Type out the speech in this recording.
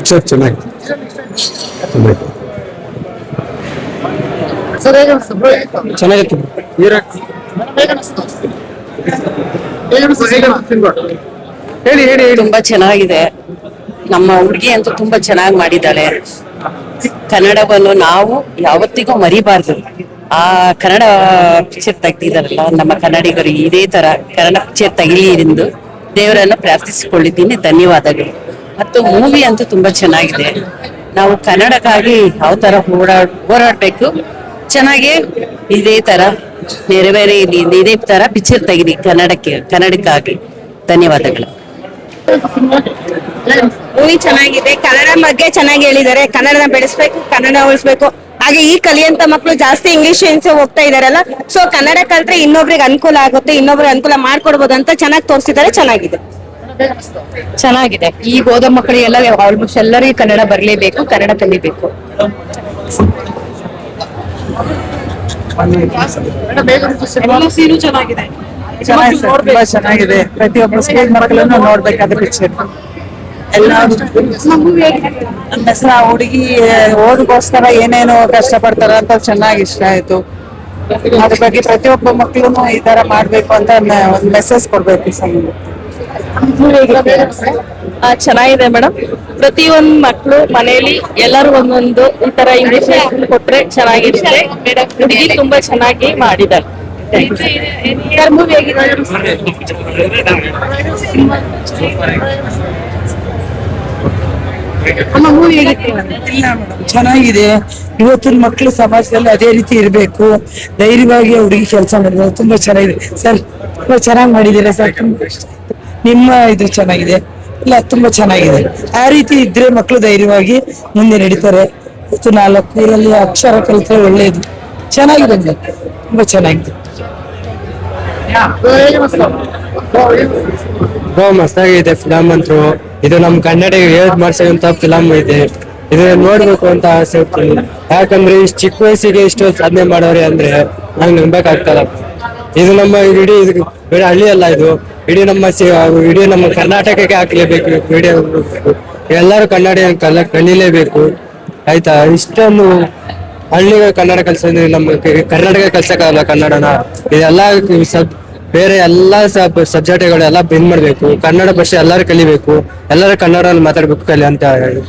Picture ಚೆನ್ನಾಗಿ ಚೆನ್ನಾಗಿತ್ತು. ಹೇಳಿ ಹೇಳಿ ಹೇಳಿ. ತುಂಬಾ ಚೆನ್ನಾಗಿದೆ. ನಮ್ಮ ಹುಡುಗಿ ಅಂತೂ ತುಂಬಾ ಚೆನ್ನಾಗಿ ಮಾಡಿದ್ದಾಳೆ. ಕನ್ನಡವನ್ನು ನಾವು ಯಾವತ್ತಿಗೂ ಮರಿಬಾರ್ದು. ಆ ಕನ್ನಡ ಪಿಕ್ಚರ್ ತೆಗ್ದಿದಾರಲ್ಲ, ನಮ್ಮ ಕನ್ನಡಿಗರು ಇದೇ ತರ ಕನ್ನಡ ಪಿಕ್ಚರ್ ತೆಗಿಲಿ ಎಂದು ದೇವರನ್ನ ಪ್ರಾರ್ಥಿಸಿಕೊಳ್ಳಿದ್ದೀನಿ. ಧನ್ಯವಾದಗಳು. ಮತ್ತು ಮೂವಿ ಅಂತೂ ತುಂಬಾ ಚೆನ್ನಾಗಿದೆ. ನಾವು ಕನ್ನಡಕ್ಕಾಗಿ ಯಾವ ತರ ಹೋರಾಡ್ಬೇಕು, ಚೆನ್ನಾಗಿ ಇದೇ ತರ ಬೇರೆ ಇದೇ ತರ ಪಿಕ್ಚರ್ ತೆಗಿಲಿ ಕನ್ನಡಕ್ಕಾಗಿ. ಧನ್ಯವಾದಗಳು. ಮೂವಿ ಚೆನ್ನಾಗಿದೆ. ಕನ್ನಡ ಬಗ್ಗೆ ಚೆನ್ನಾಗಿ ಹೇಳಿದ್ದಾರೆ. ಕನ್ನಡನ ಬೆಳೆಸ್ಬೇಕು, ಕನ್ನಡ ಉಳಿಸ್ಬೇಕು. ಹಾಗೆ ಈ ಕಲಿಯಂತ ಮಕ್ಕಳು ಜಾಸ್ತಿ ಇಂಗ್ಲಿಷ್ ಹೋಗ್ತಾ ಇದಾರಲ್ಲ, ಸೊ ಕನ್ನಡ ಕಲ್ತ್ರೆ ಇನ್ನೊಬ್ರಿಗೆ ಅನುಕೂಲ ಆಗುತ್ತೆ, ಇನ್ನೊಬ್ರಿಗೆ ಅನುಕೂಲ ಮಾಡ್ಕೊಡ್ಬೋದು ಅಂತ ಚೆನ್ನಾಗಿ ತೋರಿಸಿದ್ದಾರೆ. ಚೆನ್ನಾಗಿದೆ. ಈಗ ಓದೋ ಮಕ್ಕಳಿಗೆಲ್ಲ ಆಲ್ಮೋಸ್ಟ್ ಎಲ್ಲರಿಗೂ ಕನ್ನಡ ಬರಲೇಬೇಕು, ಕನ್ನಡ ಕಲಿಬೇಕು. ಸೀನು ಚೆನ್ನಾಗಿದೆ. ತುಂಬಾ ಚೆನ್ನಾಗಿದೆ. ಪ್ರತಿಯೊಬ್ಬ ಸ್ಕೂಲ್ ಮಕ್ಕಳನ್ನು ನೋಡ್ಬೇಕಾದ ಪಿಕ್ಚರ್. ಎಲ್ಲ ನನ್ನ ಹೆಸರು ಹುಡುಗಿ ಓದಗೋಸ್ಕರ ಏನೇನು ಕಷ್ಟ ಪಡ್ತಾರ ಅಂತ ಚೆನ್ನಾಗಿ ಇಷ್ಟ ಆಯ್ತು. ಅದ್ರ ಬಗ್ಗೆ ಪ್ರತಿಯೊಬ್ಬ ಮಕ್ಕಳು ಈ ತರ ಮಾಡ್ಬೇಕು ಅಂತ ಒಂದು ಮೆಸೇಜ್ ಕೊಡ್ಬೇಕು. ಚೆನ್ನಾಗಿದೆ ಮೇಡಮ್. ಪ್ರತಿಯೊಂದು ಮಕ್ಕಳು ಮನೆಯಲ್ಲಿ ಎಲ್ಲರೂ ಒಂದೊಂದು ಈ ತರ ಇಂಗ್ಲಿಷ್ ಕೊಟ್ರೆ ಚೆನ್ನಾಗಿರುತ್ತೆ. ಹುಡುಗಿ ತುಂಬಾ ಚೆನ್ನಾಗಿ ಮಾಡಿದ್ದಾರೆ. ಇಲ್ಲ ಮೇಡಮ್, ಚೆನ್ನಾಗಿದೆ. ಇವತ್ತಿನ ಮಕ್ಕಳು ಸಮಾಜದಲ್ಲಿ ಅದೇ ರೀತಿ ಇರಬೇಕು, ಧೈರ್ಯವಾಗಿ ಹುಡುಗಿ ಕೆಲಸ ಮಾಡಿದ್ರು. ತುಂಬಾ ಚೆನ್ನಾಗಿದೆ ಸರ್, ತುಂಬಾ ಚೆನ್ನಾಗಿ ಮಾಡಿದ್ದೀರಾ ಸರ್. ತುಂಬಾ ಇಷ್ಟ ಆಯ್ತು. ನಿಮ್ಮ ಇದು ಚೆನ್ನಾಗಿದೆ. ಇಲ್ಲ, ತುಂಬಾ ಚೆನ್ನಾಗಿದೆ. ಆ ರೀತಿ ಇದ್ರೆ ಮಕ್ಕಳು ಧೈರ್ಯವಾಗಿ ಮುಂದೆ ನಡೀತಾರೆ. ಇವತ್ತು 4 ಊರಲ್ಲಿ ಅಕ್ಷರ ಕಲಿತ್ರೆ ಒಳ್ಳೇದು. ಚೆನ್ನಾಗಿದೆ ಮೇಡಮ್, ತುಂಬಾ ಚೆನ್ನಾಗಿದೆ. ಮಸ್ತಾಗಿದೆ ಫಿಲಮ್ ಅಂತೂ. ಇದು ನಮ್ ಕನ್ನಡ ಯೂಸ್ ಮಾಡಿಸುವಂತ ಫಿಲಮ್ ಇದೆ. ಇದು ನೋಡ್ಬೇಕು ಅಂತ ಆಸೆ ಇರ್ತೀನಿ. ಯಾಕಂದ್ರೆ ಇಷ್ಟು ಚಿಕ್ಕ ವಯಸ್ಸಿಗೆ ಇಷ್ಟು ಸಾಧನೆ ಮಾಡೋರೆ ಅಂದ್ರೆ ನಂಗೆ ನಂಬೇಕಾಗ್ತದ. ಇದು ನಮ್ಮ ಇಡೀ ಹಳ್ಳಿ ಅಲ್ಲ, ಇದು ಇಡೀ ನಮ್ಮ ಕರ್ನಾಟಕಕ್ಕೆ ಹಾಕ್ಲೇಬೇಕು. ವಿಡಿಯೋ ಎಲ್ಲರೂ ಕನ್ನಡ ಕಲೀಲೇಬೇಕು. ಆಯ್ತಾ? ಇಷ್ಟೊಂದು ಹಳ್ಳಿಗೆ ಕನ್ನಡ ಕಲ್ಸೋದ್ರೆ ನಮ್ಮ ಕರ್ನಾಟಕ ಕಲ್ಸಕ್ಕಾಗಲ್ಲ ಕನ್ನಡನ. ಇದೆಲ್ಲ ಬೇರೆ ಎಲ್ಲಾ ಸಬ್ಜೆಕ್ಟ್ಗಳೆಲ್ಲ ಬಂದ್ ಮಾಡ್ಬೇಕು. ಕನ್ನಡ ಭಾಷೆ ಎಲ್ಲರೂ ಕಲಿಬೇಕು, ಎಲ್ಲರೂ ಕನ್ನಡ ಮಾತಾಡ್ಬೇಕು ಕಲಿ ಅಂತ ಹೇಳಿ.